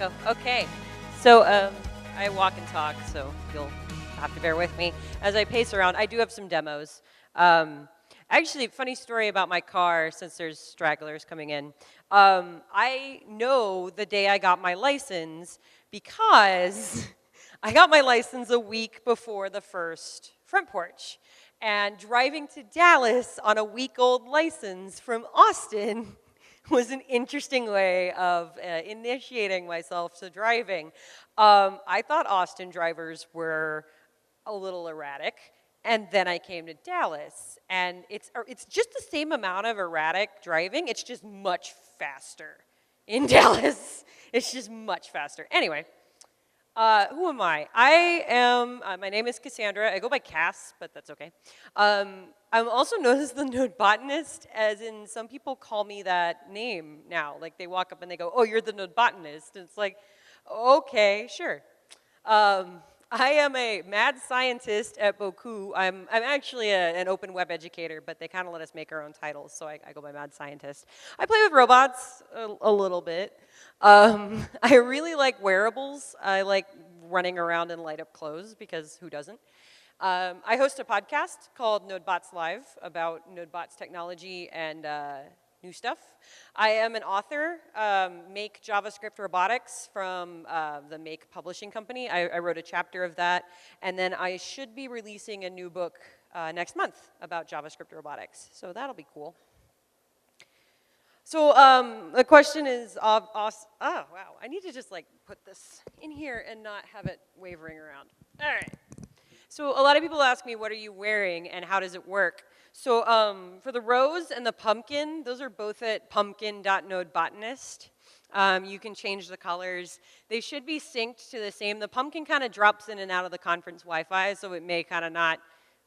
echo. Okay. So I walk and talk, so you'll have to bear with me. As I pace around, I do have some demos. Actually, funny story about my car, since there's stragglers coming in. I know the day I got my license because I got my license a week before the first front porch. And driving to Dallas on a week-old license from Austin was an interesting way of initiating myself to driving. I thought Austin drivers were a little erratic, and then I came to Dallas, and it's just the same amount of erratic driving, it's just much faster in Dallas. It's just much faster. Anyway, who am I? My name is Kassandra. I go by Cass, but that's okay. I'm also known as the Nodebotanist, as in some people call me that name now. Like they walk up and they go, oh, you're the Nodebotanist. And it's like, okay, sure. I am a mad scientist at Boku. I'm actually an open web educator, but they kind of let us make our own titles, so I go by mad scientist. I play with robots a little bit. I really like wearables. I like running around in light up clothes, because who doesn't? I host a podcast called Nodebots Live about Nodebots technology and new stuff. I am an author, Make JavaScript Robotics from the Make publishing company. I wrote a chapter of that, and then I should be releasing a new book next month about JavaScript robotics, so that'll be cool. So the question is, oh wow, I need to just like put this in here and not have it wavering around. All right. So a lot of people ask me, what are you wearing and how does it work? So for the rose and the pumpkin, those are both at pumpkin.nodebotanist. You can change the colors. They should be synced to the same. The pumpkin kind of drops in and out of the conference Wi-Fi, so it may kind of not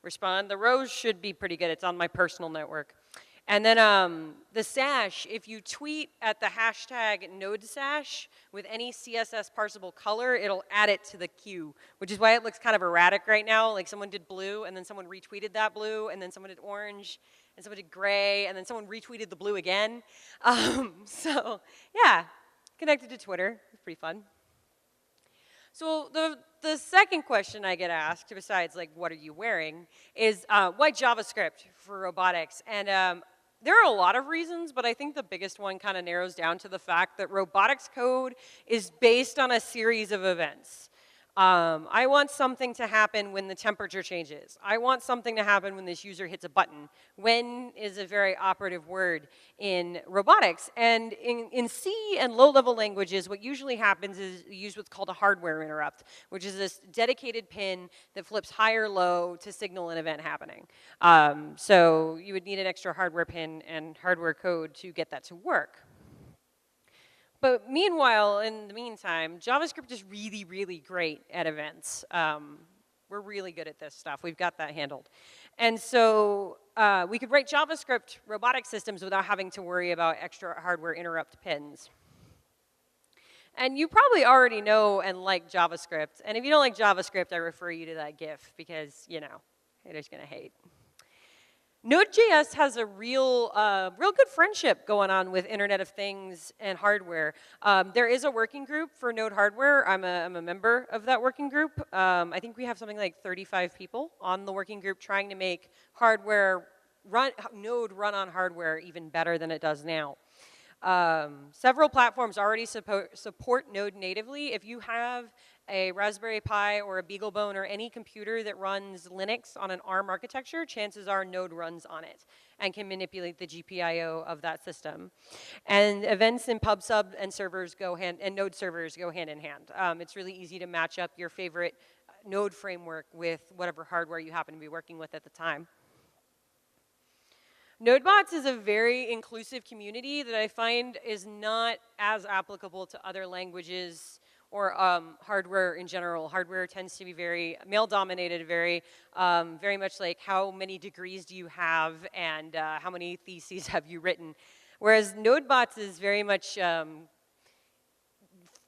respond. The rose should be pretty good. It's on my personal network. And then the sash, if you tweet at the hashtag NodeSash with any CSS parsable color, it'll add it to the queue, which is why it looks kind of erratic right now. Like someone did blue, and then someone retweeted that blue, and then someone did orange, and someone did gray, and then someone retweeted the blue again. So yeah, connected to Twitter. It's pretty fun. So the second question I get asked, besides like, what are you wearing, is why JavaScript for robotics? And there are a lot of reasons, but I think the biggest one kind of narrows down to the fact that robotics code is based on a series of events. I want something to happen when the temperature changes. I want something to happen when this user hits a button. When is a very operative word in robotics. And in C and low-level languages, what usually happens is you use what's called a hardware interrupt, which is this dedicated pin that flips high or low to signal an event happening. So you would need an extra hardware pin and hardware code to get that to work. But meanwhile, in the meantime, JavaScript is really, really great at events. We're really good at this stuff. We've got that handled. And so we could write JavaScript robotic systems without having to worry about extra hardware interrupt pins. And you probably already know and like JavaScript. And if you don't like JavaScript, I refer you to that GIF because, you know, haters gonna hate. Node.js has a real good friendship going on with Internet of Things and hardware. There is a working group for Node hardware. I'm a member of that working group. I think we have something like 35 people on the working group trying to make Node run on hardware even better than it does now. Several platforms already support Node natively. If you have a Raspberry Pi or a BeagleBone or any computer that runs Linux on an ARM architecture, chances are Node runs on it and can manipulate the GPIO of that system. And events in PubSub and Node servers go hand in hand. It's really easy to match up your favorite Node framework with whatever hardware you happen to be working with at the time. Nodebots is a very inclusive community that I find is not as applicable to other languages or hardware in general. Hardware tends to be very male-dominated, very much like how many degrees do you have and how many theses have you written. Whereas Nodebots is very much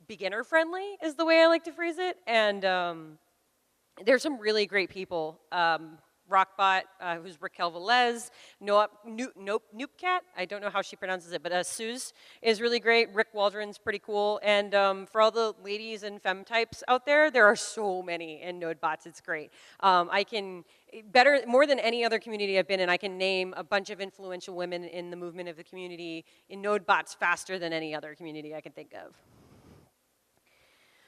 beginner-friendly is the way I like to phrase it. And there's some really great people Rockbot, who's Raquel Velez, Noopcat, I don't know how she pronounces it, but Suze is really great. Rick Waldron's pretty cool. And for all the ladies and femme types out there, there are so many in Nodebots, it's great. I can, more than any other community I've been in, I can name a bunch of influential women in the movement of the community in Nodebots faster than any other community I can think of.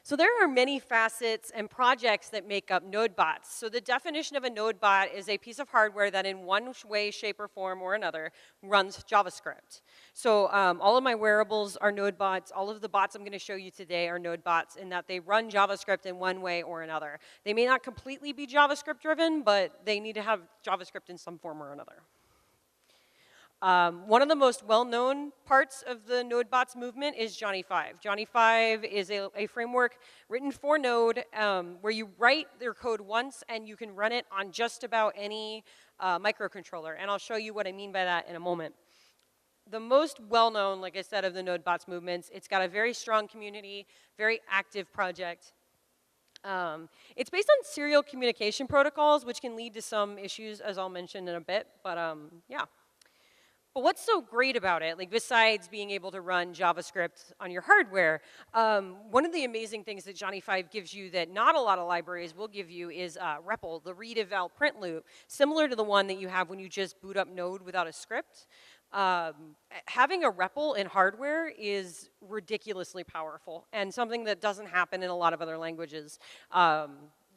So there are many facets and projects that make up Nodebots. So the definition of a Nodebot is a piece of hardware that in one way, shape, or form or another runs JavaScript. So all of my wearables are Nodebots. All of the bots I'm going to show you today are Nodebots in that they run JavaScript in one way or another. They may not completely be JavaScript driven, but they need to have JavaScript in some form or another. One of the most well-known parts of the Nodebots movement is Johnny 5. Johnny 5 is a framework written for Node where you write their code once and you can run it on just about any microcontroller. And I'll show you what I mean by that in a moment. The most well-known, like I said, of the Nodebots movements, it's got a very strong community, very active project. It's based on serial communication protocols, which can lead to some issues, as I'll mention in a bit, but yeah. But what's so great about it, like besides being able to run JavaScript on your hardware, one of the amazing things that Johnny 5 gives you that not a lot of libraries will give you is REPL, the read eval print loop, similar to the one that you have when you just boot up Node without a script. Having a REPL in hardware is ridiculously powerful and something that doesn't happen in a lot of other languages.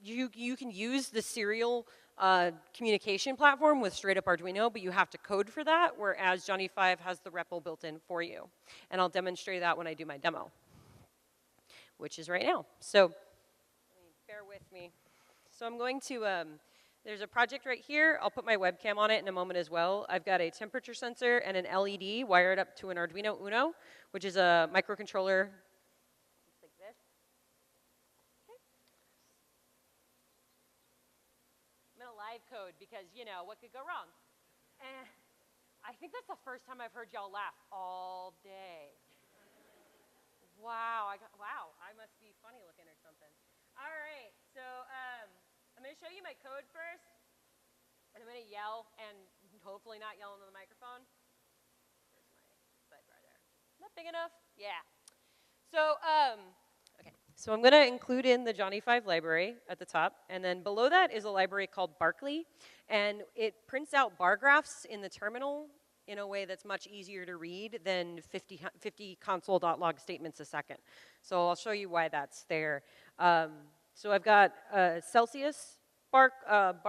You can use the serial communication platform with straight up Arduino, but you have to code for that, whereas Johnny 5 has the REPL built in for you. And I'll demonstrate that when I do my demo, which is right now. So bear with me. So I'm going to, there's a project right here. I'll put my webcam on it in a moment as well. I've got a temperature sensor and an LED wired up to an Arduino Uno, which is a microcontroller. Live code because, you know, what could go wrong? I think that's the first time I've heard y'all laugh all day. Wow, I must be funny looking or something. All right, so I'm going to show you my code first, and I'm going to yell, and hopefully not yell into the microphone. Where's my sidebar there? Is that big enough? Yeah. So, okay. So I'm going to include in the Johnny 5 library at the top, and then below that is a library called Barkley, and it prints out bar graphs in the terminal in a way that's much easier to read than 50 console.log statements a second. So I'll show you why that's there. So I've got a Celsius bar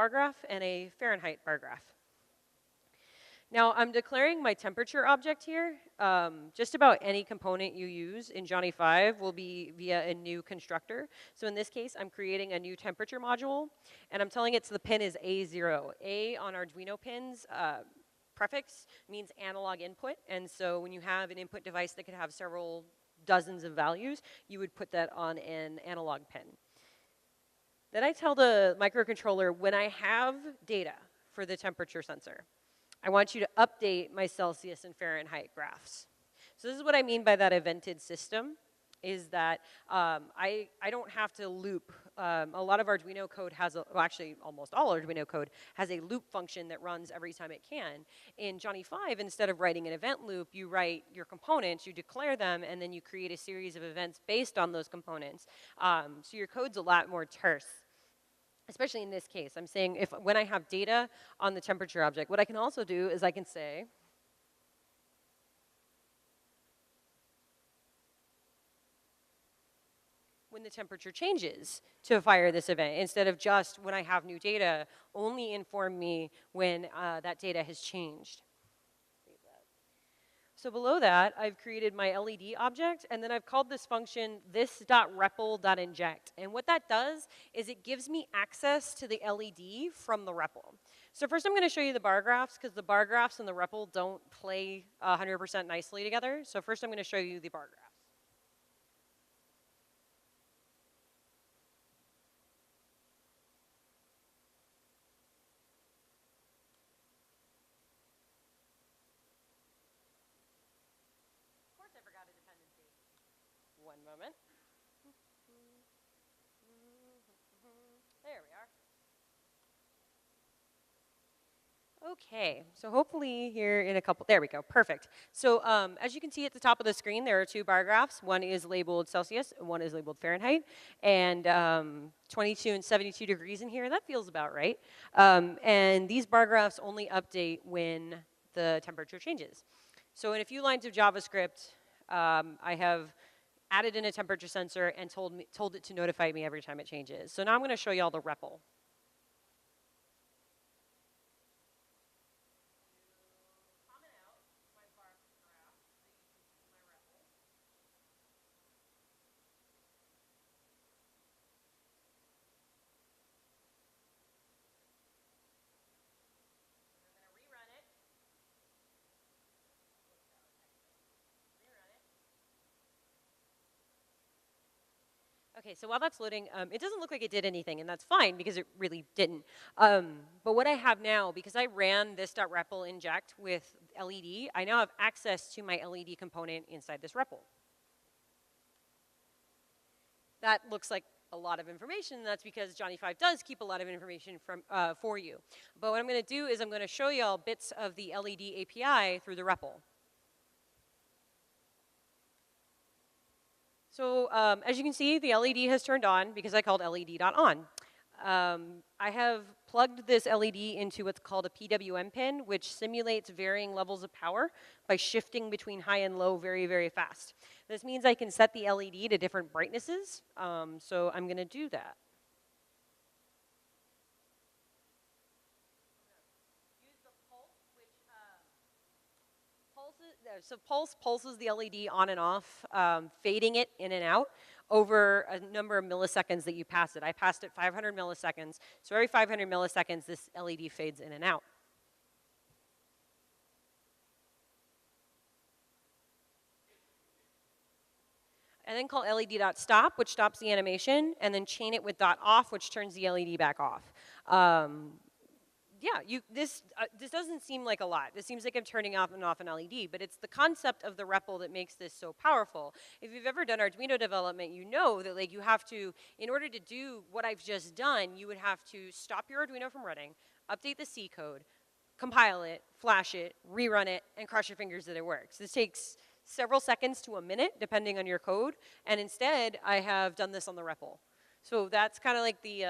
graph and a Fahrenheit bar graph. Now, I'm declaring my temperature object here. Just about any component you use in Johnny 5 will be via a new constructor. So in this case, I'm creating a new temperature module, and I'm telling it the pin is A0. A on Arduino pins, prefix means analog input, and so when you have an input device that could have several dozens of values, you would put that on an analog pin. Then I tell the microcontroller when I have data for the temperature sensor, I want you to update my Celsius and Fahrenheit graphs. So this is what I mean by that evented system, is that I don't have to loop. A lot of Arduino code has, well actually almost all Arduino code has a loop function that runs every time it can. In Johnny 5, instead of writing an event loop, you write your components, you declare them, and then you create a series of events based on those components. So your code's a lot more terse. Especially in this case, I'm saying when I have data on the temperature object, what I can also do is I can say, when the temperature changes to fire this event, instead of just when I have new data, only inform me when that data has changed. So below that, I've created my LED object, and then I've called this function this.repl.inject. And what that does is it gives me access to the LED from the REPL. So first I'm going to show you the bar graphs, because the bar graphs and the REPL don't play 100% nicely together. So first I'm going to show you the bar graphs. One moment. There we are. Okay, so hopefully here in a couple, there we go, perfect. So as you can see at the top of the screen, there are two bar graphs. One is labeled Celsius, and one is labeled Fahrenheit. And 22 and 72 degrees in here, that feels about right. And these bar graphs only update when the temperature changes. So in a few lines of JavaScript, I have added in a temperature sensor and told it to notify me every time it changes. So now I'm going to show you all the REPL. Okay, so while that's loading, it doesn't look like it did anything, and that's fine because it really didn't. But what I have now, because I ran this .REPL inject with LED, I now have access to my LED component inside this REPL. That looks like a lot of information, and that's because Johnny 5 does keep a lot of information for you. But what I'm going to do is I'm going to show you all bits of the LED API through the REPL. So as you can see, the LED has turned on because I called LED.on. I have plugged this LED into what's called a PWM pin, which simulates varying levels of power by shifting between high and low very, very fast. This means I can set the LED to different brightnesses, so I'm going to do that. So pulse pulses the LED on and off, fading it in and out over a number of milliseconds that you pass it. I passed it 500 milliseconds. So every 500 milliseconds, this LED fades in and out. And then call LED.stop, which stops the animation, and then chain it with .off, which turns the LED back off. Yeah, this doesn't seem like a lot. This seems like I'm turning off and off an LED, but it's the concept of the REPL that makes this so powerful. If you've ever done Arduino development, you know that like you have to, in order to do what I've just done, you would have to stop your Arduino from running, update the C code, compile it, flash it, rerun it, and cross your fingers that it works. This takes several seconds to a minute, depending on your code, and instead, I have done this on the REPL. So that's kind of like the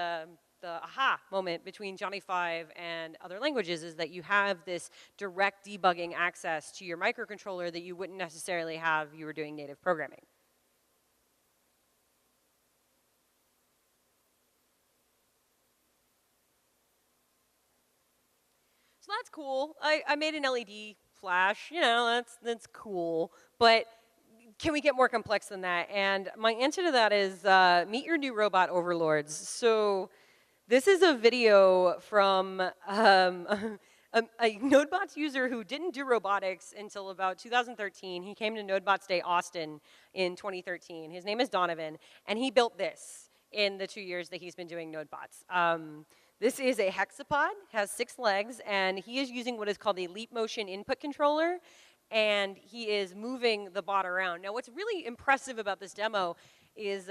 aha moment between Johnny 5 and other languages is that you have this direct debugging access to your microcontroller that you wouldn't necessarily have if you were doing native programming. So that's cool. I made an LED flash, you know, that's cool. But can we get more complex than that? And my answer to that is meet your new robot overlords. So this is a video from a Nodebots user who didn't do robotics until about 2013. He came to Nodebots Day Austin in 2013. His name is Donovan, and he built this in the 2 years that he's been doing Nodebots. This is a hexapod, has 6 legs, and he is using what is called a leap motion input controller, and he is moving the bot around. Now, what's really impressive about this demo is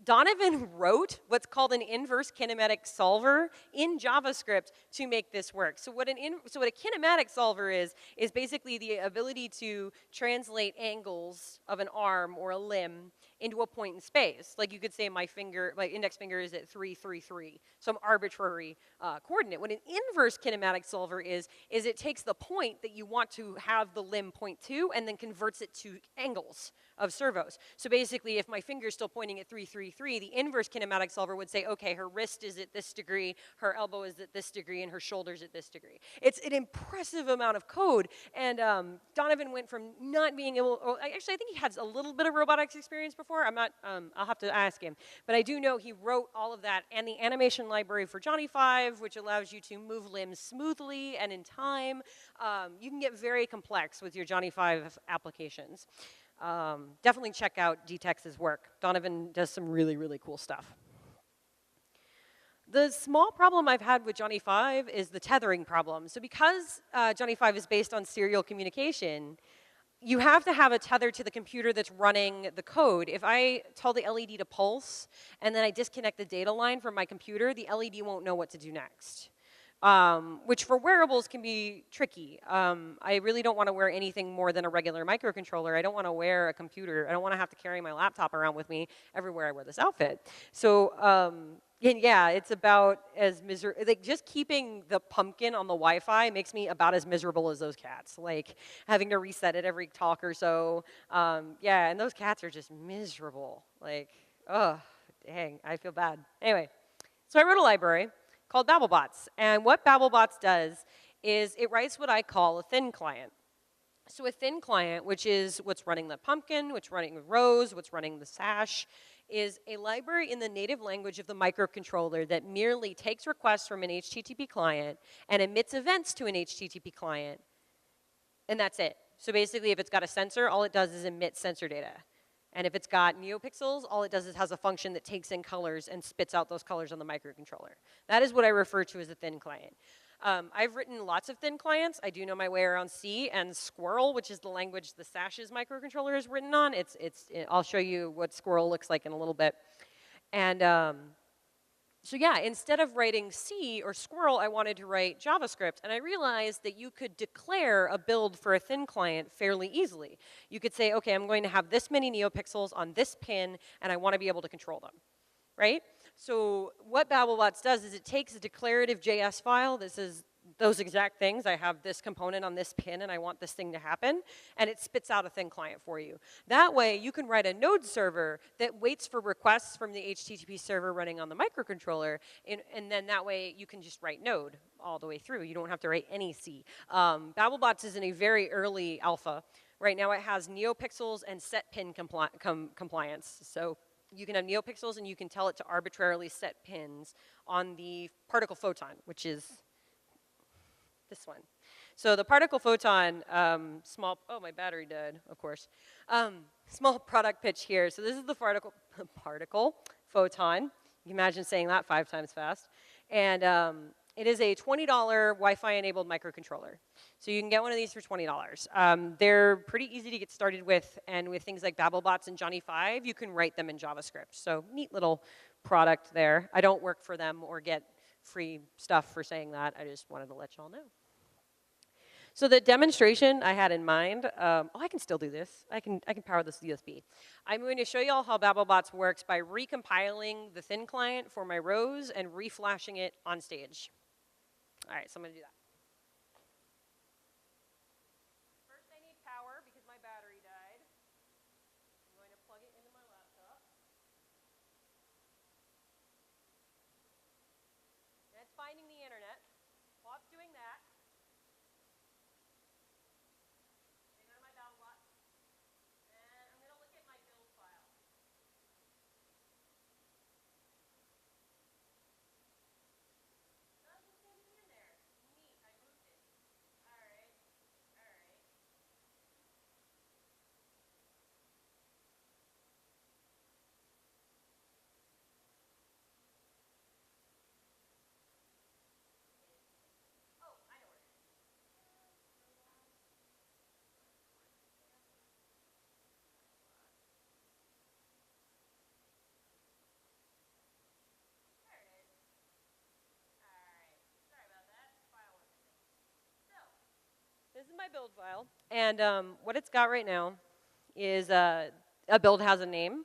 Donovan wrote what's called an inverse kinematic solver in JavaScript to make this work. So what a kinematic solver is basically the ability to translate angles of an arm or a limb into a point in space. Like you could say my index finger is at 333, some arbitrary coordinate. What an inverse kinematic solver is it takes the point that you want to have the limb point to and then converts it to angles of servos. So basically, if my finger is still pointing at 333, the inverse kinematic solver would say, okay, her wrist is at this degree, her elbow is at this degree, and her shoulder's at this degree. It's an impressive amount of code, and Donovan went from not being able, actually, I think he has a little bit of robotics experience before. I'm not, I'll have to ask him. But I do know he wrote all of that, and the animation library for Johnny 5, which allows you to move limbs smoothly and in time. You can get very complex with your Johnny 5 applications. Definitely check out DTEX's work. Donovan does some really, really cool stuff. The small problem I've had with Johnny 5 is the tethering problem. So because Johnny 5 is based on serial communication, you have to have a tether to the computer that's running the code. If I tell the LED to pulse and then I disconnect the data line from my computer, the LED won't know what to do next. which for wearables can be tricky. I really don't want to wear anything more than a regular microcontroller. I don't want to wear a computer. I don't want to have to carry my laptop around with me everywhere I wear this outfit. So, and yeah, it's about as miserable. Like, just keeping the pumpkin on the Wi-Fi makes me about as miserable as those cats. Like, having to reset it every talk or so. Yeah, and those cats are just miserable. Like, oh, dang, I feel bad. Anyway, so I wrote a library called BabbleBots. And what BabbleBots does is it writes what I call a thin client. So a thin client, which is what's running the pumpkin, what's running the rose, what's running the sash, is a library in the native language of the microcontroller that merely takes requests from an HTTP client and emits events to an HTTP client. And that's it. So basically, if it's got a sensor, all it does is emit sensor data. And if it's got neopixels, all it does is has a function that takes in colors and spits out those colors on the microcontroller. That is what I refer to as a thin client. I've written lots of thin clients. I do know my way around C and Squirrel, which is the language the Sash's microcontroller is written on. I'll show you what Squirrel looks like in a little bit. And so yeah, instead of writing C or Squirrel, I wanted to write JavaScript. And I realized that you could declare a build for a thin client fairly easily. You could say, okay, I'm going to have this many neopixels on this pin, and I want to be able to control them, right? So what BabbleBots does is it takes a declarative JS file. This is those exact things. I have this component on this pin, and I want this thing to happen, and it spits out a thin client for you. That way, you can write a Node server that waits for requests from the HTTP server running on the microcontroller, and then that way, you can just write Node all the way through. You don't have to write any C. BabbleBots is in a very early alpha. Right now, it has neopixels and set pin compliance. So you can have neopixels, and you can tell it to arbitrarily set pins on the particle photon, which is this one. So the particle photon, oh, my battery died, of course. Small product pitch here. So this is the particle photon. You can imagine saying that 5 times fast. And it is a $20 Wi-Fi enabled microcontroller. So you can get one of these for $20. They're pretty easy to get started with, and with things like BabbleBots and Johnny 5, you can write them in JavaScript. So neat little product there. I don't work for them or get free stuff for saying that. I just wanted to let y'all know. So the demonstration I had in mind, I can still do this. I can power this with USB. I'm going to show you all how BabbleBots works by recompiling the thin client for my rows and reflashing it on stage. All right, so I'm going to do that. First, I need power because my battery died. I'm going to plug it into my laptop. And it's finding the internet. While it's doing that, this is my build file, and what it's got right now is a build has a name,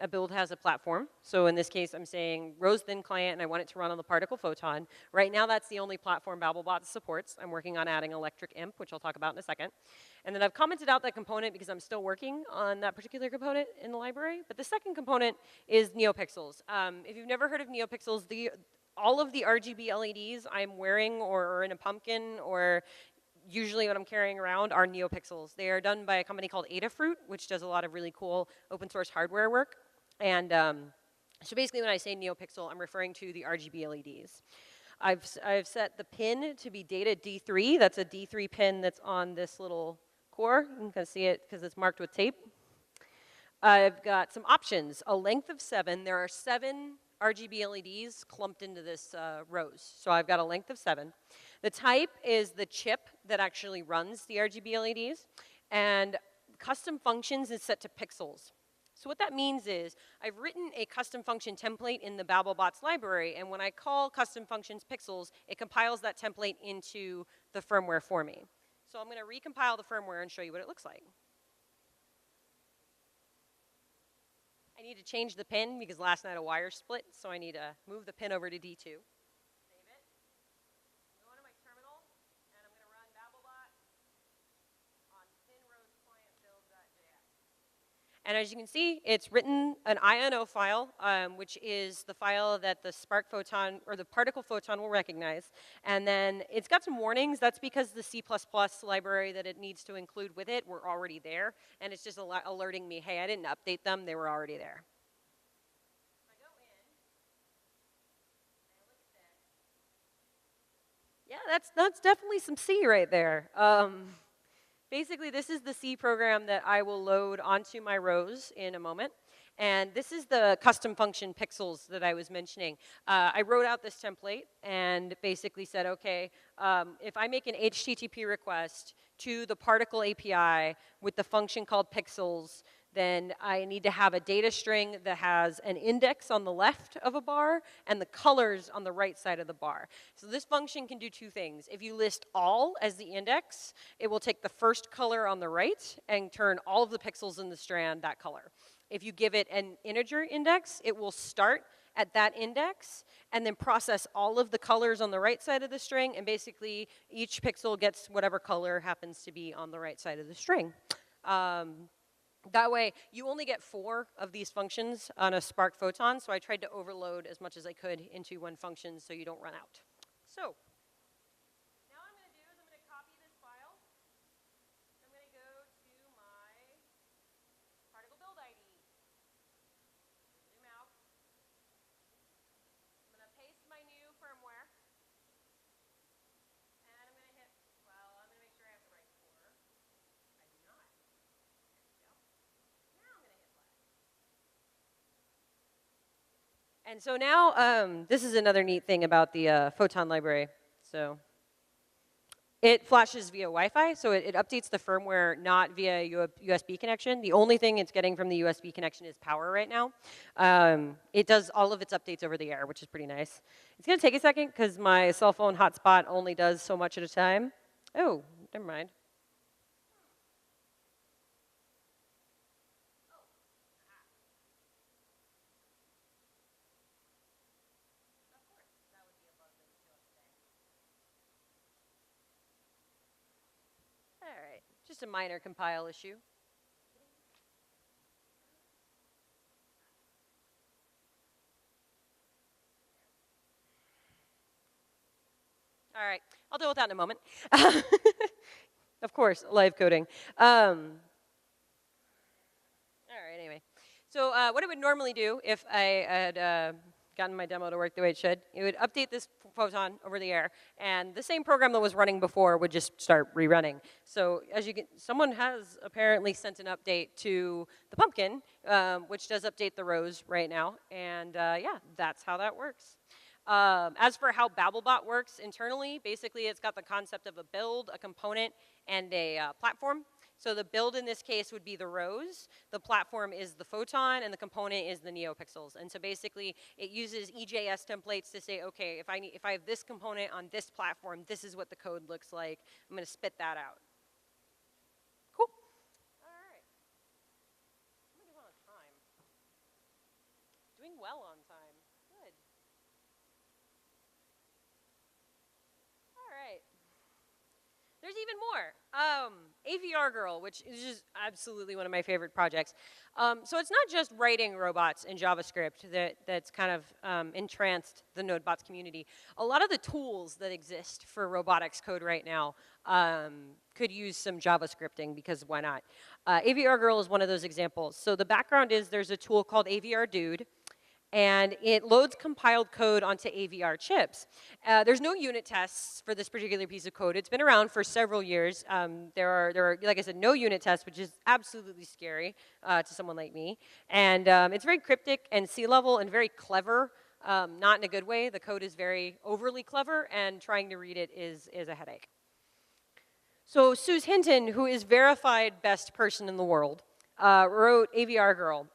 a build has a platform. So in this case, I'm saying Rose Thin Client, and I want it to run on the particle photon. Right now, that's the only platform BabbleBots supports. I'm working on adding Electric Imp, which I'll talk about in a second. And then I've commented out that component because I'm still working on that particular component in the library. But the second component is neopixels. If you've never heard of neopixels, all of the RGB LEDs I'm wearing or are in a pumpkin or usually what I'm carrying around are neopixels. They are done by a company called Adafruit, which does a lot of really cool open source hardware work. And so basically when I say neopixel, I'm referring to the RGB LEDs. I've set the pin to be data D3. That's a D3 pin that's on this little core. You can see it because it's marked with tape. I've got some options, a length of 7. There are 7 RGB LEDs clumped into this rows. So I've got a length of 7. The type is the chip that actually runs the RGB LEDs. And custom functions is set to pixels. So what that means is I've written a custom function template in the BabbleBots library, and when I call custom functions pixels, it compiles that template into the firmware for me. So I'm going to recompile the firmware and show you what it looks like. I need to change the pin because last night a wire split, so I need to move the pin over to D2. Save it. Go onto my terminal, and I'm going to run BabbleBot on pinroseclientbuild.js. And as you can see, it's written an INO file, which is the file that the spark photon or the particle photon will recognize. And then it's got some warnings. That's because the C++ library that it needs to include with it were already there. And it's just alerting me, hey, I didn't update them. They were already there. If I go in, and I look at this. Yeah, that's definitely some C right there. Basically, this is the C program that I will load onto my rows in a moment. And this is the custom function pixels that I was mentioning. I wrote out this template and basically said, okay, if I make an HTTP request to the particle API with the function called pixels, then I need to have a data string that has an index on the left of a bar and the colors on the right side of the bar. So this function can do two things. If you list all as the index, it will take the first color on the right and turn all of the pixels in the strand that color. If you give it an integer index, it will start at that index and then process all of the colors on the right side of the string, and basically each pixel gets whatever color happens to be on the right side of the string. That way, you only get 4 of these functions on a Spark Photon, so I tried to overload as much as I could into one function so you don't run out. So, now what I'm going to do is I'm going to copy this file. I'm going to go to my particle build ID. Zoom out. I'm going to paste my new firmware. And I'm going to hit, well, I'm going to make sure I have the right core. I do not. And so now, this is another neat thing about the Photon library. So it flashes via Wi-Fi, so it updates the firmware not via USB connection. The only thing it's getting from the USB connection is power right now. It does all of its updates over the air, which is pretty nice. It's going to take a second because my cell phone hotspot only does so much at a time. Oh, never mind. All right, just a minor compile issue. All right, I'll deal with that in a moment. Of course, live coding. All right, anyway. So what it would normally do if I had gotten my demo to work the way it should, it would update this photon over the air, and the same program that was running before would just start rerunning. So as you can, someone has apparently sent an update to the pumpkin, which does update the rows right now, and yeah, that's how that works. As for how BabbleBot works internally, basically it's got the concept of a build, a component, and a platform. So the build in this case would be the rows, the platform is the photon, and the component is the neopixels. And so basically it uses EJS templates to say, okay, if I have this component on this platform, this is what the code looks like. I'm going to spit that out. Cool. All right. How am I doing on time? Doing well on time. Good. All right. There's even more. AVR Girl, which is just absolutely one of my favorite projects. So it's not just writing robots in JavaScript that's kind of entranced the Nodebots community. A lot of the tools that exist for robotics code right now could use some JavaScripting, because why not? AVR Girl is one of those examples. So the background is there's a tool called AVR Dude, and it loads compiled code onto AVR chips. There's no unit tests for this particular piece of code. It's been around for several years. There are, like I said, no unit tests, which is absolutely scary to someone like me. And it's very cryptic and C-level and very clever, not in a good way. The code is very overly clever, and trying to read it is a headache. So Suze Hinton, who is verified best person in the world, wrote AVR Girl.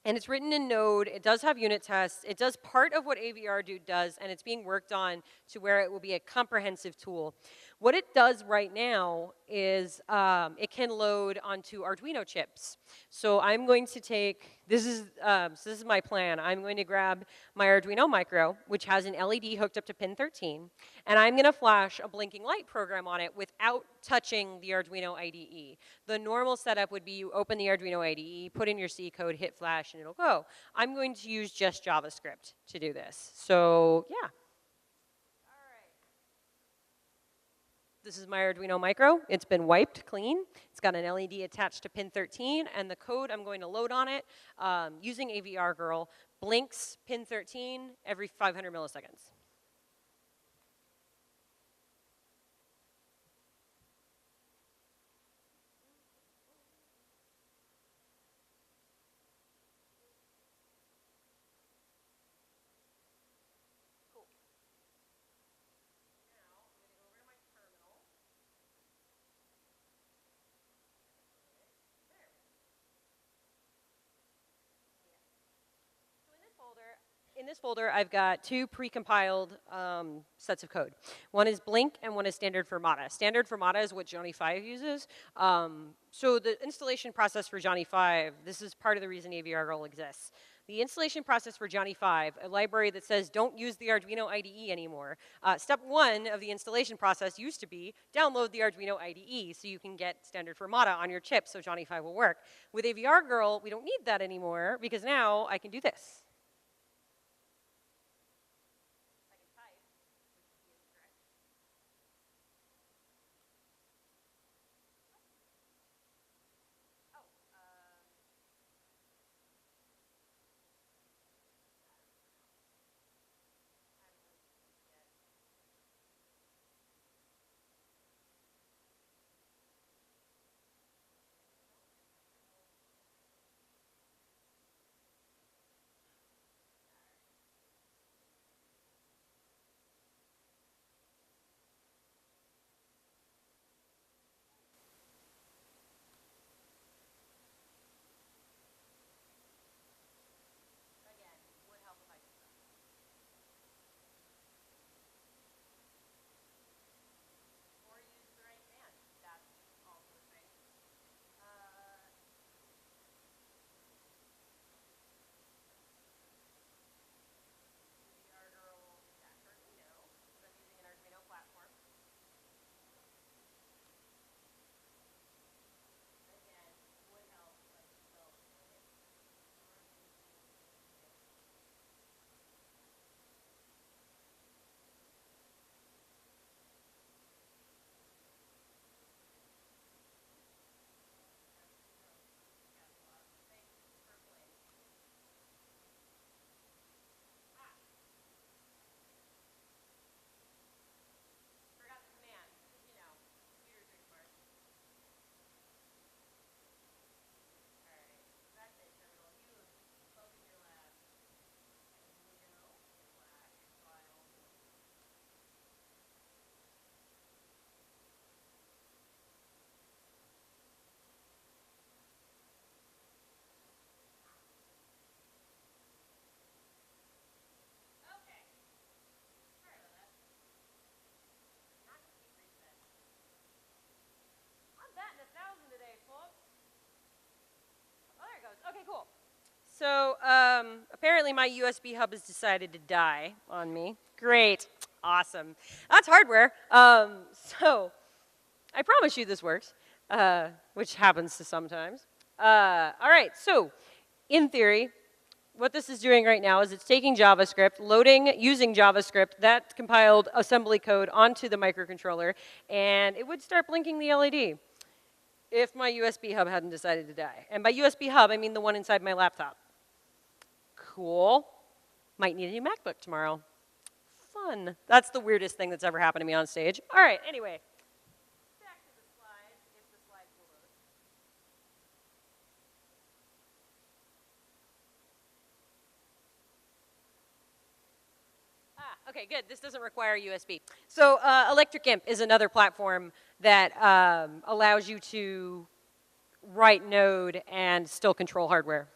And it's written in Node. It does have unit tests. It does part of what AVRDude does, and it's being worked on to where it will be a comprehensive tool. What it does right now is it can load onto Arduino chips. So I'm going to take, this is my plan. I'm going to grab my Arduino Micro, which has an LED hooked up to pin 13, and I'm going to flash a blinking light program on it without touching the Arduino IDE. The normal setup would be you open the Arduino IDE, put in your C code, hit flash, and it'll go. I'm going to use just JavaScript to do this. So yeah. This is my Arduino Micro. It's been wiped clean. It's got an LED attached to pin 13, and the code I'm going to load on it using AVR Girl blinks pin 13 every 500 milliseconds. In this folder, I've got two pre-compiled sets of code. One is Blink and one is Standard Fermata. Standard Fermata is what Johnny 5 uses. So the installation process for Johnny 5, this is part of the reason AVR Girl exists. The installation process for Johnny 5, a library that says don't use the Arduino IDE anymore. Step 1 of the installation process used to be download the Arduino IDE so you can get Standard Fermata on your chip so Johnny 5 will work. With AVR Girl, we don't need that anymore because now I can do this. Okay, cool. So apparently my USB hub has decided to die on me. Great, awesome. That's hardware. So I promise you this works, which happens to sometimes. All right, so in theory, what this is doing right now is it's taking JavaScript, loading using JavaScript, that compiled assembly code onto the microcontroller, and it would start blinking the LED. If my USB hub hadn't decided to die. And by USB hub, I mean the one inside my laptop. Cool. Might need a new MacBook tomorrow. Fun. That's the weirdest thing that's ever happened to me on stage. All right, anyway. Back to the slides, if the slides will load. Okay, good. This doesn't require USB. So Electric Imp is another platform that allows you to write Node and still control hardware.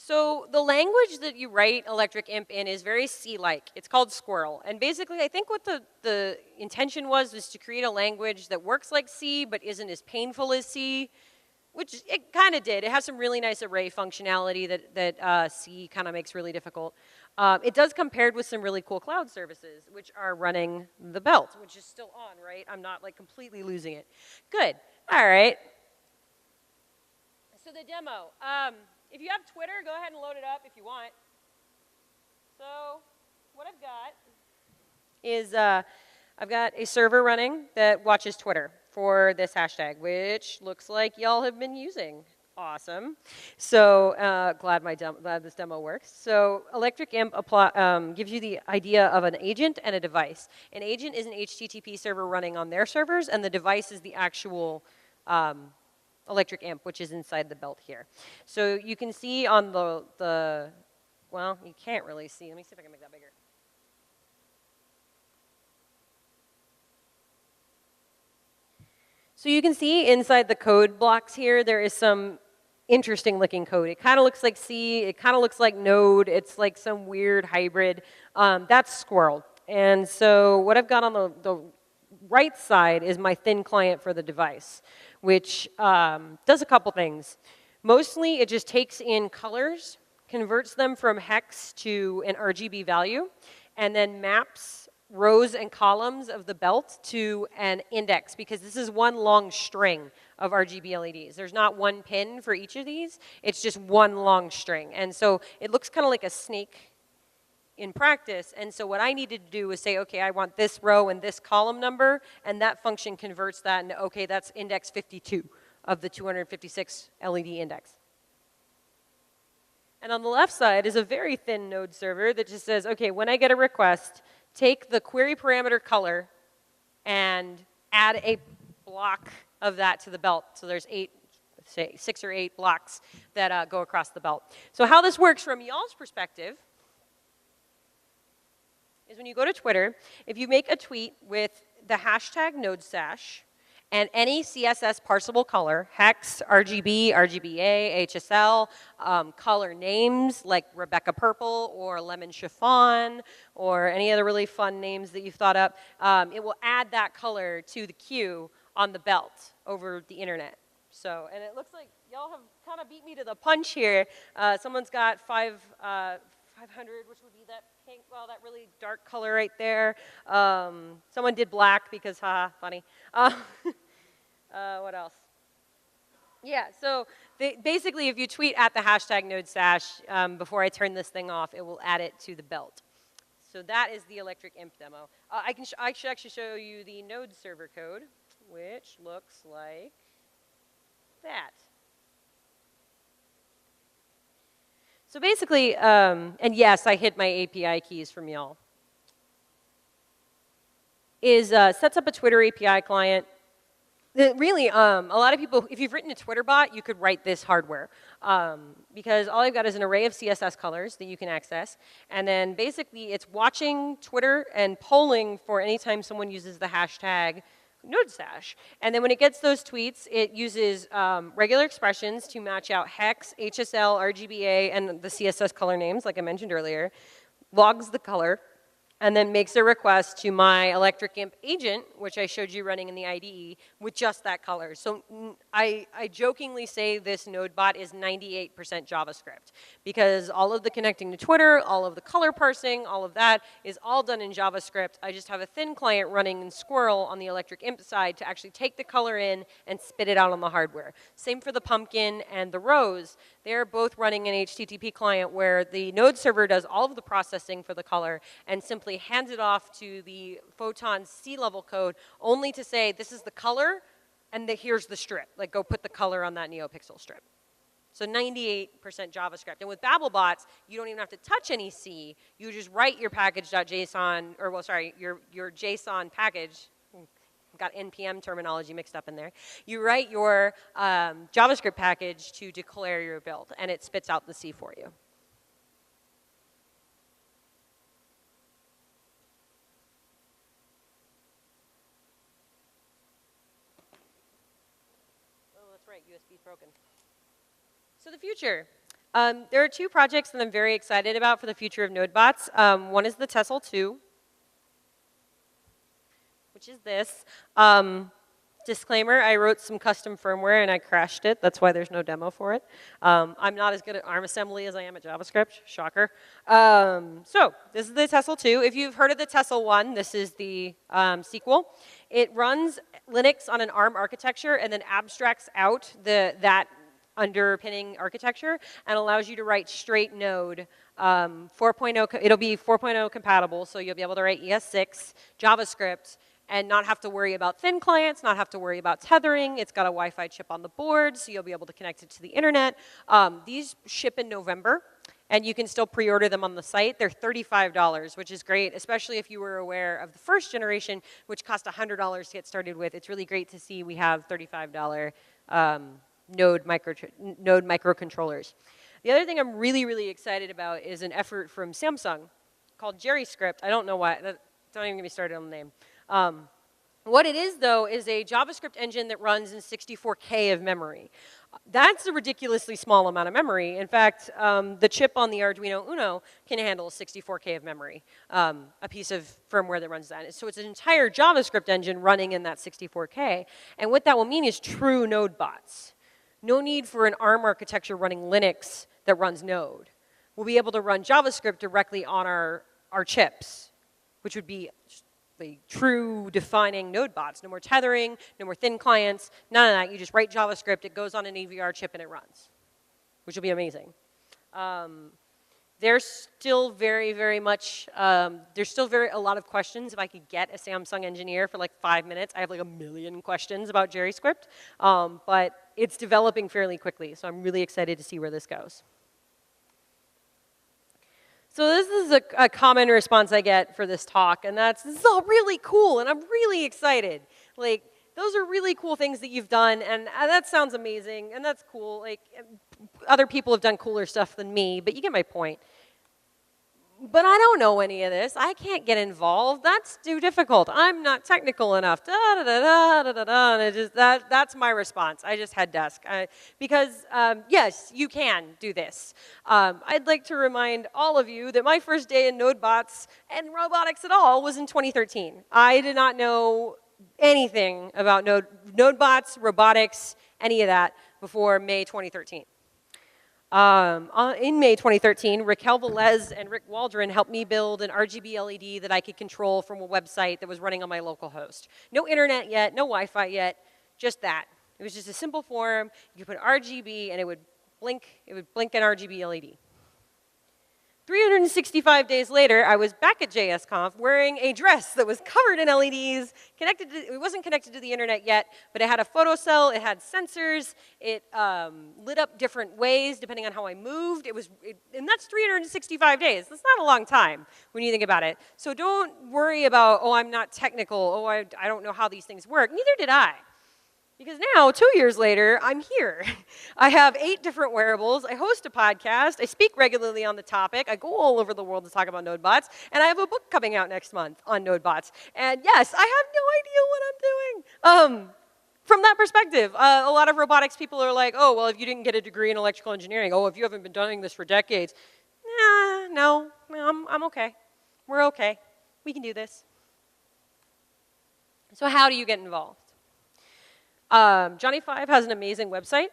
So the language that you write Electric Imp in is very C-like. It's called Squirrel. And basically, I think what the intention was to create a language that works like C but isn't as painful as C, which it kind of did. It has some really nice array functionality that C kind of makes really difficult. It does come paired with some really cool cloud services, which are running the belt, which is still on, right? I'm not like completely losing it. Good. All right. So the demo. If you have Twitter, go ahead and load it up if you want. So what I've got is I've got a server running that watches Twitter for this hashtag, which looks like y'all have been using. Awesome. So glad this demo works. So Electric Imp gives you the idea of an agent and a device. An agent is an HTTP server running on their servers, and the device is the actual Electric Imp, which is inside the belt here. So you can see on the well, you can't really see. Let me see if I can make that bigger. So you can see inside the code blocks here, there is some interesting looking code. It kind of looks like C, it kind of looks like Node, it's like some weird hybrid. That's Squirrel. And so what I've got on the right side is my thin client for the device, which does a couple things. Mostly it just takes in colors, converts them from hex to an RGB value, and then maps rows and columns of the belt to an index, because this is one long string of RGB LEDs. There's not one pin for each of these, it's just one long string. And so it looks kind of like a snake in practice, and so what I needed to do was say, okay, I want this row and this column number, and that function converts that into, okay, that's index 52 of the 256 LED index. And on the left side is a very thin Node server that just says, okay, when I get a request, take the query parameter color and add a block of that to the belt. So there's 6 or 8 blocks that go across the belt. So how this works from y'all's perspective is when you go to Twitter, if you make a tweet with the hashtag NodeSash and any CSS parsable color, hex, RGB, RGBA, HSL, color names like Rebecca Purple or Lemon Chiffon or any other really fun names that you've thought up, it will add that color to the queue on the belt over the internet. So, and it looks like y'all have kind of beat me to the punch here. Someone's got 500, which would be that pink, well, that really dark color right there. Someone did black because, haha, funny. What else? Yeah, so basically if you tweet at the hashtag NodeSash, before I turn this thing off, it will add it to the belt. So that is the Electric Imp demo. I should actually show you the Node server code, which looks like that. So basically, and yes, I hit my API keys from y'all, is sets up a Twitter API client. Really, a lot of people, if you've written a Twitter bot, you could write this hardware. Because all I've got is an array of CSS colors that you can access. And then basically, it's watching Twitter and polling for any time someone uses the hashtag NodeSash. And then when it gets those tweets, it uses regular expressions to match out hex, HSL, RGBA, and the CSS color names, like I mentioned earlier, logs the color, and then makes a request to my Electric Imp agent, which I showed you running in the IDE, with just that color. So I jokingly say this Nodebot is 98% JavaScript, because all of the connecting to Twitter, all of the color parsing, all of that is all done in JavaScript. I just have a thin client running in Squirrel on the Electric Imp side to actually take the color in and spit it out on the hardware. Same for the pumpkin and the rose. They're both running an HTTP client where the Node server does all of the processing for the color and simply hands it off to the Photon C-level code only to say, this is the color, and here's the strip. Like, go put the color on that NeoPixel strip. So 98% JavaScript. And with BabbleBots, you don't even have to touch any C. You just write your package.json, or well, sorry, your JSON package. Got NPM terminology mixed up in there. You write your JavaScript package to declare your build, and it spits out the C for you. Oh, that's right, USB's broken. So the future. There are two projects that I'm very excited about for the future of Nodebots. One is the Tessel 2, which is this. Disclaimer, I wrote some custom firmware and I crashed it. That's why there's no demo for it. I'm not as good at ARM assembly as I am at JavaScript. Shocker. So this is the Tessel 2. If you've heard of the Tessel 1, this is the sequel. It runs Linux on an ARM architecture and then abstracts out that underpinning architecture and allows you to write straight Node 4.0. It'll be 4.0 compatible, so you'll be able to write ES6, JavaScript, and not have to worry about thin clients, not have to worry about tethering. It's got a Wi-Fi chip on the board, so you'll be able to connect it to the internet. These ship in November, and you can still pre-order them on the site. They're $35, which is great, especially if you were aware of the first generation, which cost $100 to get started with. It's really great to see we have $35 Node microcontrollers. The other thing I'm really, really excited about is an effort from Samsung called JavaScript. I don't know why. Don't even get me started on the name. What it is, though, is a JavaScript engine that runs in 64K of memory. That's a ridiculously small amount of memory. In fact, the chip on the Arduino Uno can handle 64K of memory, a piece of firmware that runs that. So it's an entire JavaScript engine running in that 64K. And what that will mean is true Nodebots. No need for an ARM architecture running Linux that runs Node. We'll be able to run JavaScript directly on our chips, which would be the true defining Nodebots. No more tethering, no more thin clients, none of that. You just write JavaScript, it goes on an EVR chip, and it runs, which will be amazing. There's still a lot of questions. If I could get a Samsung engineer for like 5 minutes, I have like 1 million questions about JavaScript, but it's developing fairly quickly, so I'm really excited to see where this goes. So this is a common response I get for this talk, and this is all really cool, and I'm really excited. Like, those are really cool things that you've done, and that sounds amazing, and that's cool. Like, other people have done cooler stuff than me, but you get my point. But I don't know any of this. I can't get involved. That's too difficult. I'm not technical enough. And it just, that's my response. I just head desk. Because, yes, you can do this. I'd like to remind all of you that my first day in Nodebots and robotics at all was in 2013. I did not know anything about Nodebots, robotics, any of that before May 2013. In May 2013, Raquel Velez and Rick Waldron helped me build an RGB LED that I could control from a website that was running on my local host. No internet yet, no Wi-Fi yet, just that. It was just a simple form. You could put RGB and it would blink an RGB LED. 365 days later, I was back at JSConf wearing a dress that was covered in LEDs, it wasn't connected to the internet yet, but it had a photocell, it had sensors, it lit up different ways depending on how I moved. And that's 365 days. That's not a long time when you think about it. So don't worry about, oh, I'm not technical, oh, I don't know how these things work. Neither did I. Because now, 2 years later, I'm here. I have 8 different wearables. I host a podcast. I speak regularly on the topic. I go all over the world to talk about Nodebots. And I have a book coming out next month on Nodebots. And yes, I have no idea what I'm doing. From that perspective, a lot of robotics people are like, oh, well, if you didn't get a degree in electrical engineering, oh, if you haven't been doing this for decades. No, I'm okay. We're okay. We can do this. So how do you get involved? Johnny 5 has an amazing website.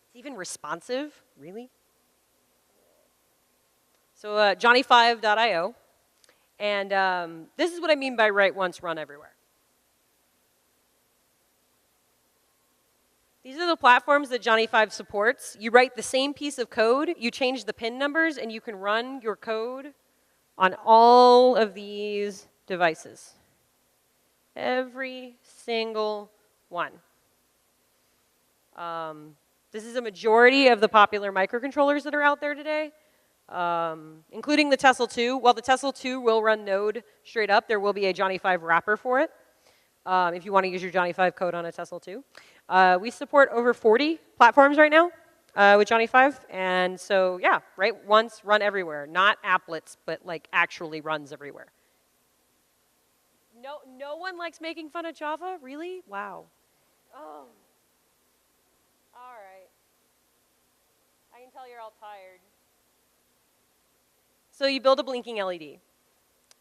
It's even responsive, really. So johnny5.io. And this is what I mean by write once, run everywhere. These are the platforms that Johnny 5 supports. You write the same piece of code, you change the pin numbers, and you can run your code on all of these devices. Every single one. This is a majority of the popular microcontrollers that are out there today, including the Tessel 2. While the Tessel 2 will run Node straight up, there will be a Johnny 5 wrapper for it, if you want to use your Johnny 5 code on a Tessel 2. We support over 40 platforms right now. With Johnny 5, and so yeah, write once, run everywhere. Not applets, but like actually runs everywhere. No one likes making fun of Java, really? Wow. Oh. All right. I can tell you're all tired. So you build a blinking LED.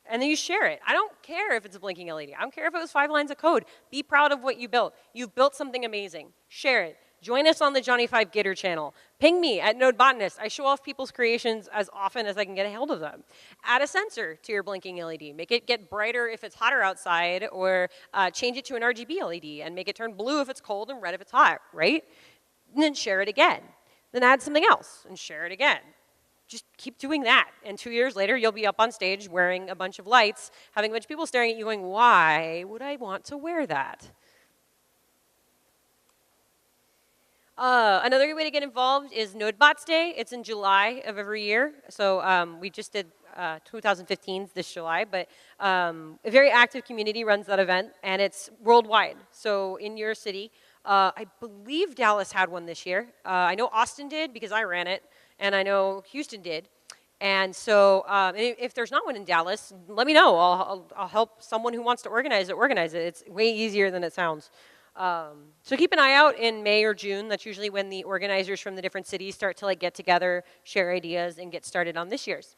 And then you share it. I don't care if it's a blinking LED. I don't care if it was 5 lines of code. Be proud of what you built. You've built something amazing. Share it. Join us on the Johnny 5 Gitter channel. Ping me at Nodebots. I show off people's creations as often as I can get a hold of them. Add a sensor to your blinking LED. Make it get brighter if it's hotter outside, or change it to an RGB LED and make it turn blue if it's cold and red if it's hot, right? And then share it again. Then add something else and share it again. Just keep doing that. And 2 years later, you'll be up on stage wearing a bunch of lights, having a bunch of people staring at you going, why would I want to wear that? Another good way to get involved is Nodebots Day. It's in July of every year. So we just did 2015's this July, but a very active community runs that event, and it's worldwide. So in your city, I believe Dallas had one this year. I know Austin did because I ran it, and I know Houston did. And so if there's not one in Dallas, let me know. I'll help someone who wants to organize it. It's way easier than it sounds. So keep an eye out in May or June. That's usually when the organizers from the different cities start to get together, share ideas, and get started on this year's.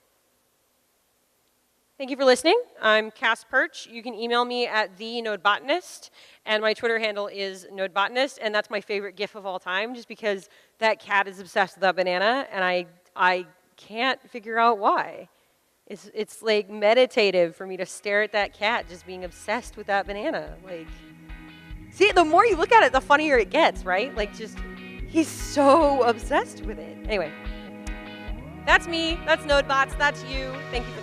Thank you for listening. I'm Kassandra Perch. You can email me at @thenodebotanist, and my Twitter handle is nodebotanist, and that's my favorite GIF of all time, just because that cat is obsessed with that banana, and I can't figure out why. It's like meditative for me to stare at that cat just being obsessed with that banana. See, the more you look at it, the funnier it gets, right? He's so obsessed with it. Anyway, that's me, that's Nodebots, that's you. Thank you for